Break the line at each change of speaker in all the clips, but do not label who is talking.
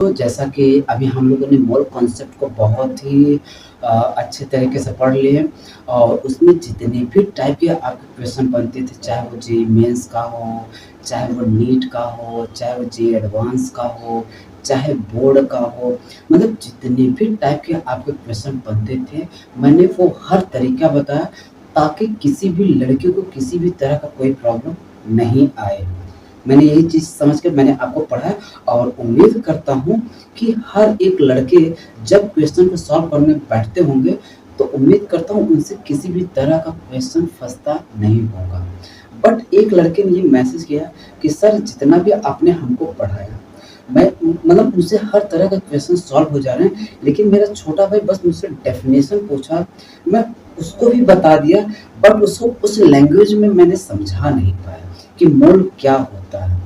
तो जैसा कि अभी हम लोगों ने मोल कॉन्सेप्ट को बहुत ही अच्छे तरीके से पढ़ लिए और उसमें जितने भी टाइप के आपके क्वेश्चन बनते थे, चाहे वो जेईई मेंस का हो, चाहे वो नीट का हो, चाहे वो जेईई एडवांस का हो, चाहे बोर्ड का हो, मतलब जितने भी टाइप के आपके क्वेश्चन बनते थे, मैंने वो हर तरीका बताया ताकि किसी भी लड़के को किसी भी तरह का कोई प्रॉब्लम नहीं आए। मैंने यही चीज़ समझ के मैंने आपको पढ़ाया और उम्मीद करता हूँ कि हर एक लड़के जब क्वेश्चन को सॉल्व करने बैठते होंगे, तो उम्मीद करता हूँ उनसे किसी भी तरह का क्वेश्चन फँसता नहीं होगा। बट एक लड़के ने ये मैसेज किया कि सर जितना भी आपने हमको पढ़ाया, मैं मतलब मुझसे हर तरह का क्वेश्चन सॉल्व हो जा रहे हैं, लेकिन मेरा छोटा भाई बस मुझसे डेफिनेशन पूछा, मैं उसको भी बता दिया, बट उसको उस लैंग्वेज में मैंने समझा नहीं पाया कि मोल क्या होता है।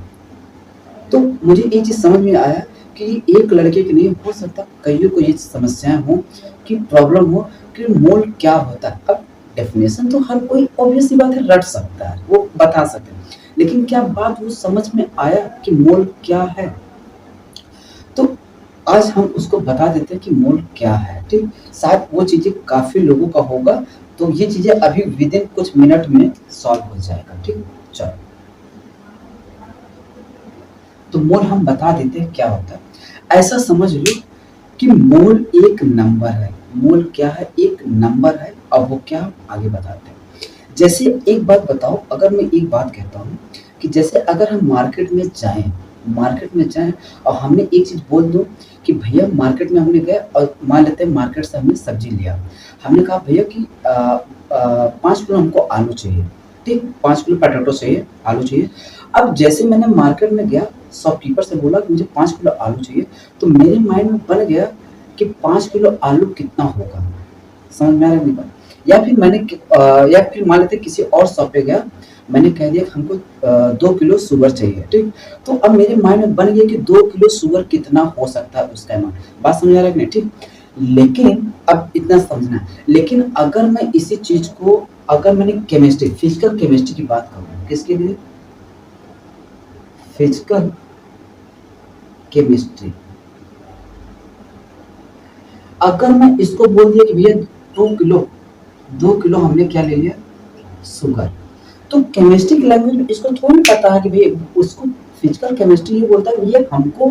तो मुझे ये चीज़ समझ में आया कि एक लड़के के लिए हो सकता कइयों को ये समस्याएँ हों कि प्रॉब्लम हो कि मोल क्या होता है। अब डेफ़िनेशन तो हर कोई ऑब्वियस सी बात है रट सकता है, वो बता सकते हैं। लेकिन क्या बात वो समझ में आया कि मोल क्या है? तो आज हम उसको बता देते हैं कि मोल क्या है, ठीक? शायद वो चीज़ें काफ़ी लोगों का होगा, तो ये चीज़ें अभी विदिन कुछ मिनट में सॉल्व हो जाएगा, ठीक? चलो। तो मोल हम बता देते हैं क्या होता है। ऐसा समझ लो कि मोल एक नंबर है। मोल क्या है? एक नंबर है। अब वो क्या आगे बताते हैं। जैसे एक बात बताओ, अगर मैं एक बात कहता हूँ कि जैसे अगर हम मार्केट में जाएँ और हमने एक चीज़ बोल दूँ कि भैया मार्केट में हमने गए और मान लेते हैं मार्केट से हमने सब्ज़ी लिया। हमने कहा भैया कि 5 किलो हमको आलू चाहिए, ठीक? 5 किलो पोटैटो चाहिए, आलू चाहिए। अब जैसे मैंने मार्केट में गया, शॉपकीपर से बोला कि मुझे 5 किलो आलू चाहिए, तो मेरे माइंड में बन गया कि 5 किलो आलू कितना होगा? समझ में आ रहा है मेरी बात? या फिर मान लेते हैं किसी और शॉप पे गया, मैंने कह दिया कि हमको 2 किलो शुगर चाहिए, ठीक? तो अब मेरे माइंड में बन गया कि 2 किलो शुगर कितना हो सकता है उसका अमाउंट। बात समझ आ रहा है कि नहीं? ठीक? लेकिन अब इतना समझना है, लेकिन अगर मैं इसी चीज़ को अगर मैंने केमिस्ट्री, फिजिकल केमिस्ट्री की बात करूँ, किसके लिए? Physical chemistry. अगर मैं इसको बोल दिया कि भैया 2 किलो 2 किलो हमने क्या ले लिया? शुगर। तो केमिस्ट्री की लैंग्वेज में इसको थोड़ी पता है कि भई उसको फिजिकल केमिस्ट्री ये बोलता है भैया हमको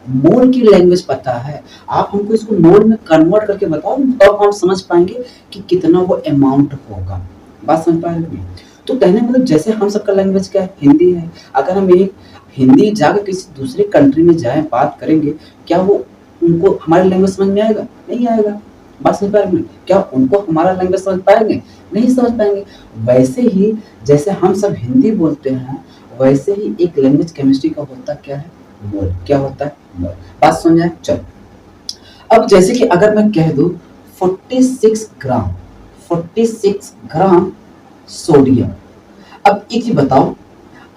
मोल की लैंग्वेज पता है। आप हमको इसको मोल में कन्वर्ट करके बताओ तब हम समझ पाएँगे कि कितना वो अमाउंट होगा। बात समझ पा रहे हो कि नहीं? तो कहने का मतलब जैसे हम सबका लैंग्वेज क्या है? हिंदी है। अगर हम एक हिंदी जाके किसी दूसरे कंट्री में जाएँ बात करेंगे, क्या वो उनको हमारी लैंग्वेज समझ में आएगा? नहीं आएगा। बात समझ पा रहे हो कि नहीं? क्या उनको हमारा लैंग्वेज समझ पाएँगे? नहीं समझ पाएँगे। वैसे ही जैसे हम सब हिंदी बोलते हैं, वैसे ही एक लैंग्वेज केमिस्ट्री का होता क्या है? मोल। क्या होता है? मोल। बात समझ आए? चलो। अब जैसे कि अगर मैं कह दूँ 46 ग्राम 46 ग्राम सोडियम। अब एक चीज़ बताओ,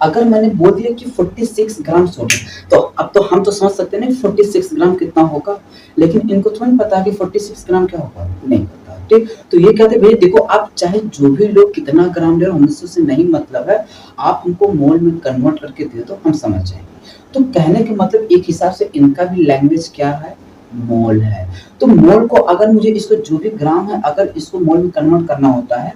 अगर मैंने बोल दिया कि 46 ग्राम सोडियम, तो अब तो हम तो समझ सकते हैं ना 46 ग्राम कितना होगा, लेकिन इनको थोड़ी पता है कि 46 ग्राम क्या होगा? नहीं पता, ठीक? तो ये कहते हैं भैया देखो आप चाहे जो भी लोग कितना ग्राम ले रहे हो हमसे उससे नहीं मतलब है, आप हमको मोल में कन्वर्ट करके दे दो हम समझ जाएँगे। तो कहने का मतलब एक हिसाब से इनका भी लैंग्वेज क्या है? मोल है। तो मोल को अगर मुझे इसको जो भी ग्राम है अगर इसको मोल में कन्वर्ट करना होता है,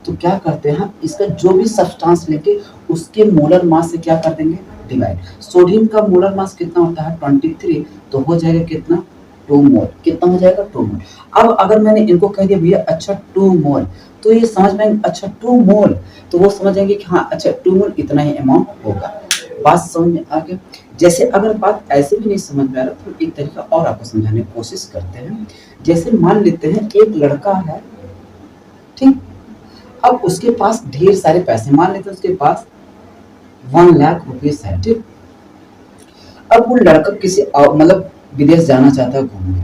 तो क्या करते हैं इसका जो भी सब्सटेंस लेके उसके मोलर मास से क्या कर देंगे? डिवाइड। सोडियम का मोलर मास कितना होता है? 23, तो हो जाएगा कितना? 2 मोल। कितना हो जाएगा? 2 मोल। अब अगर मैंने इनको कह दिया भैया अच्छा 2 मोल, तो ये समझ पाएँगे अच्छा 2 मोल, तो वो समझ जाएँगे कि हाँ अच्छा 2 मोल इतना ही अमाउंट होगा। बात समझ में आ गया? जैसे अगर बात ऐसे भी नहीं समझ में आ रहा तो एक तरीका और आपको समझाने की कोशिश करते हैं। जैसे मान लेते हैं एक लड़का है, ठीक? अब उसके पास ढेर सारे पैसे, मान लेते हैं उसके पास 1 लाख रुपीज़ है, ठीक? अब वो लड़का किसी मतलब विदेश जाना चाहता है घूमने।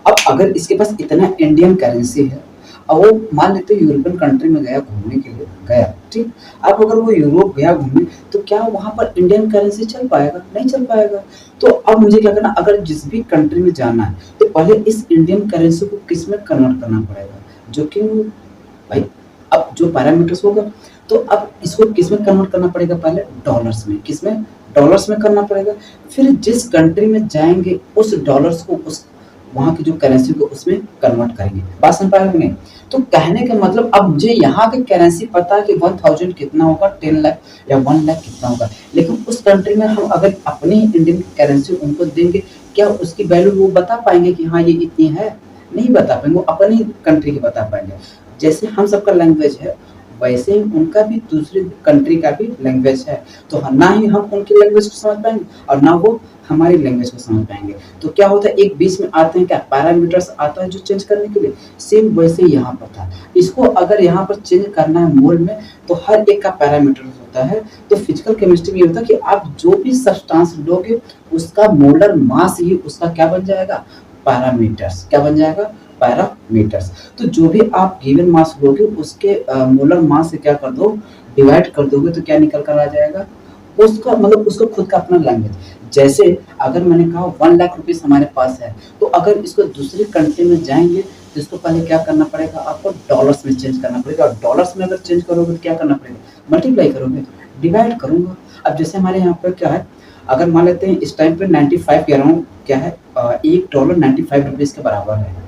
अब अगर इसके पास इतना इंडियन करेंसी है और वो मान लेते हैं यूरोपियन कंट्री में गया घूमने के लिए गया, ठीक? अब अगर वो यूरोप गया घूमने तो क्या वहाँ पर इंडियन करेंसी चल पाएगा? नहीं चल पाएगा। तो अब मुझे क्या करना अगर जिस भी कंट्री में जाना है तो पहले इस इंडियन करेंसी को किस में कन्वर्ट करना पड़ेगा? जो कि भाई अब जो पैरामीटर्स होगा, तो अब इसको किस में कन्वर्ट करना पड़ेगा पहले? डॉलर्स में। किस में? डॉलर्स में करना पड़ेगा। फिर जिस कंट्री में जाएंगे उस डॉलर्स को उस वहाँ की जो करेंसी को उसमें कन्वर्ट करेंगे। बात समझ पाए कि नहीं? तो कहने का मतलब अब मुझे यहाँ की करेंसी पता है कि 1000 कितना होगा, 10 लाख या 1 लाख कितना होगा, लेकिन उस कंट्री में हम अगर अपनी इंडियन करेंसी उनको देंगे, क्या उसकी वैल्यू वो बता पाएंगे कि हाँ ये इतनी है? नहीं बता पाएंगे, वो अपनी कंट्री की बता पाएंगे। जैसे हम सबका लैंग्वेज है वैसे ही उनका भी दूसरी कंट्री का भी लैंग्वेज है, तो ना ही हम उनकी लैंग्वेज को समझ पाएंगे और ना वो हमारी लैंग्वेज को समझ पाएंगे। तो क्या होता है, एक बीच में आते हैं क्या पैरामीटर्स आता है जो चेंज करने के लिए, सेम वैसे ही यहाँ पर था। इसको अगर यहाँ पर चेंज करना है मोल में तो हर एक का पैरामीटर होता है। तो फिजिकल केमिस्ट्री में ये होता है कि आप जो भी सब्सटेंस लोगे उसका मोलर मास ही उसका क्या बन जाएगा, पैरामीटर्स। क्या बन जाएगा, पैरामीटर्स। तो जो भी आप गिवन मास लोगे उसके मोलर मास से क्या कर दो, डिवाइड कर दोगे, तो क्या निकल कर आ जाएगा, उसका मतलब उसका खुद का अपना लैंग्वेज। जैसे अगर मैंने कहा 1 लाख रुपीस हमारे पास है, तो अगर इसको दूसरी कंट्री में जाएंगे तो इसको पहले क्या करना पड़ेगा, आपको डॉलर्स में चेंज करना पड़ेगा। और डॉलर्स में अगर चेंज करोगे तो क्या करना पड़ेगा, मल्टीप्लाई करोगे, डिवाइड करूंगा। अब जैसे हमारे यहाँ पर क्या है, अगर मान लेते हैं इस टाइम पे 95 के अराउंड क्या है, $1 95 रुपीज के बराबर है।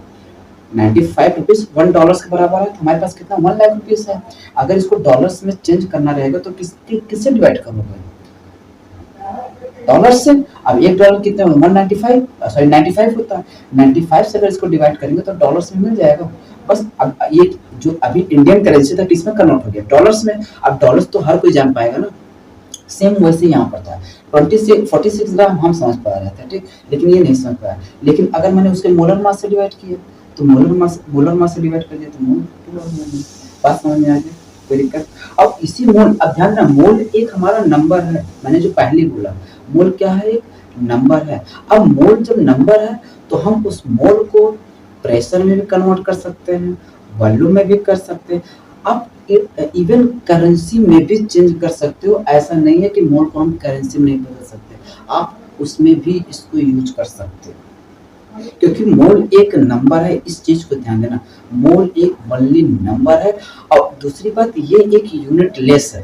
95 रुपीज $1 के बराबर है, तो हमारे पास कितना 1 लाख रुपीज है। अगर इसको डॉलर्स में चेंज करना रहेगा तो किससे डिवाइड करोगे, डॉलर से। अब $1 कितने 195 सॉरी 95 होता है, 95 से अगर इसको डिवाइड करेंगे तो डॉलर्स में मिल जाएगा। बस अब ये जो अभी इंडियन करेंसी था किसमें कन्वर्ट हो गया, डॉलर्स में। अब डॉलर्स तो हर कोई जान पाएगा ना, सेम वैसे यहाँ पर था। 46 ग्राम हम समझ पा रहे थे, ठीक, लेकिन ये नहीं समझ पाया। लेकिन अगर मैंने उसके मोलर मास से डिवाइड किया तो मोलर मास से डिवाइड कर दिया तो मोल पूरा हो गया। बात समझ में आ गई, कोई दिक्कत? अब इसी मोल, अब ध्यान देना, मोल एक हमारा नंबर है, मैंने जो पहले बोला मोल क्या है, एक नंबर है। अब मोल जब नंबर है तो हम उस मोल को प्रेशर में भी कन्वर्ट कर सकते हैं, वॉल्यूम में भी कर सकते हैं, आप इवन करेंसी में भी चेंज कर सकते हो। ऐसा नहीं है कि मोल को हम करेंसी में नहीं बदल सकते, आप उसमें भी इसको यूज कर सकते हो, क्योंकि मोल एक नंबर है। इस चीज को ध्यान देना, मोल एक वनली नंबर है। और दूसरी बात, ये एक यूनिट लेस है,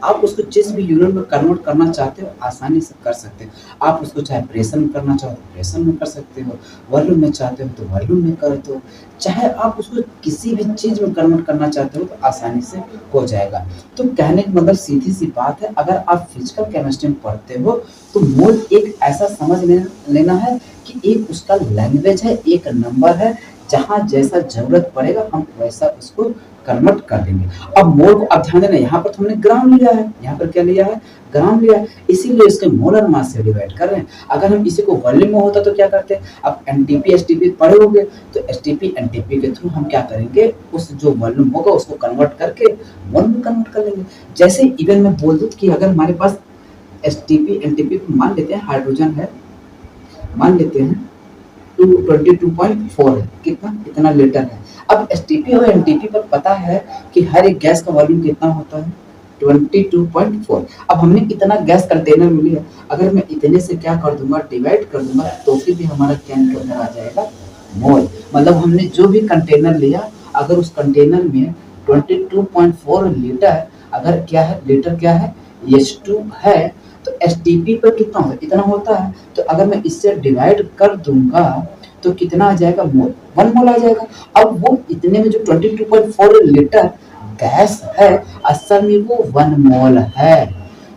आप उसको जिस भी यूनिट में कन्वर्ट करना चाहते हो आसानी से कर सकते हो। आप उसको चाहे प्रेशर में करना चाहो तो प्रेशर में कर सकते हो, वॉल्यूम में चाहते हो तो वॉल्यूम में कर दो, चाहे आप उसको किसी भी चीज में कन्वर्ट करना चाहते हो तो आसानी से हो जाएगा। तो कहने का मतलब सीधी सी बात है, अगर आप फिजिकल केमिस्ट्री में पढ़ते हो तो मोल एक ऐसा समझ लेना है कि एक उसका लैंग्वेज है, एक नंबर है, जहां जैसा जरूरत पड़ेगा हम वैसा उसको कन्वर्ट कर देंगे। अब मोल को, अब ध्यान देना, यहाँ पर तो हमने ग्राम लिया है, यहाँ पर क्या लिया है, ग्राम लिया है, इसीलिए इसके मोलर मास से डिवाइड कर रहे हैं। अगर हम इसी को वॉल्यूम में होता तो क्या करते, अब एनटीपी एसटीपी पढ़े होंगे, तो एसटीपी एनटीपी के थ्रू हम क्या करेंगे, उस जो वॉल्यूम होगा उसको कन्वर्ट करके मोल में कन्वर्ट कर लेंगे। जैसे इवन मैं बोल दूं कि अगर हमारे पास एसटीपी एनटीपी मान लेते हैं हाइड्रोजन है, मान लेते हैं 22.4 है, कितना, इतना लीटर है। अब एसटीपी और एनटीपी पर पता है कि हर एक गैस का वॉल्यूम कितना होता है, 22.4। अब हमने इतना गैस कंटेनर में लिया, अगर मैं इतने से क्या कर दूंगा, डिवाइड कर दूंगा, तो फिर भी हमारा क्या निकल कर आ जाएगा, मोल। मतलब हमने जो भी कंटेनर लिया, अगर उस कंटेनर में 22.4 लीटर अगर क्या है, लीटर क्या है, H2 है, तो एसटीपी पर कितना होता है, इतना होता है। तो अगर मैं इससे डिवाइड कर दूंगा तो कितना आ जाएगा, मोल, 1 मोल आ जाएगा। अब वो इतने में जो 22.4 लीटर गैस है, असल में वो 1 मोल है।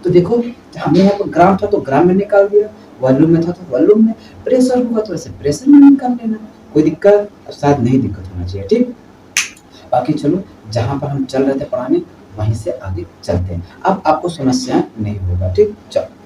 तो देखो, हमने यहाँ पर ग्राम था तो ग्राम में निकाल दिया, वॉल्यूम में था तो वॉल्यूम में, प्रेशर होगा तो ऐसे प्रेशर में निकाल लेना, कोई दिक्कत शायद नहीं दिक्कत होना चाहिए, ठीक। बाकी चलो, जहाँ पर हम चल रहे थे पढ़ाने वहीं से आगे चलते हैं, अब आपको समस्या नहीं होगा, ठीक। चलो।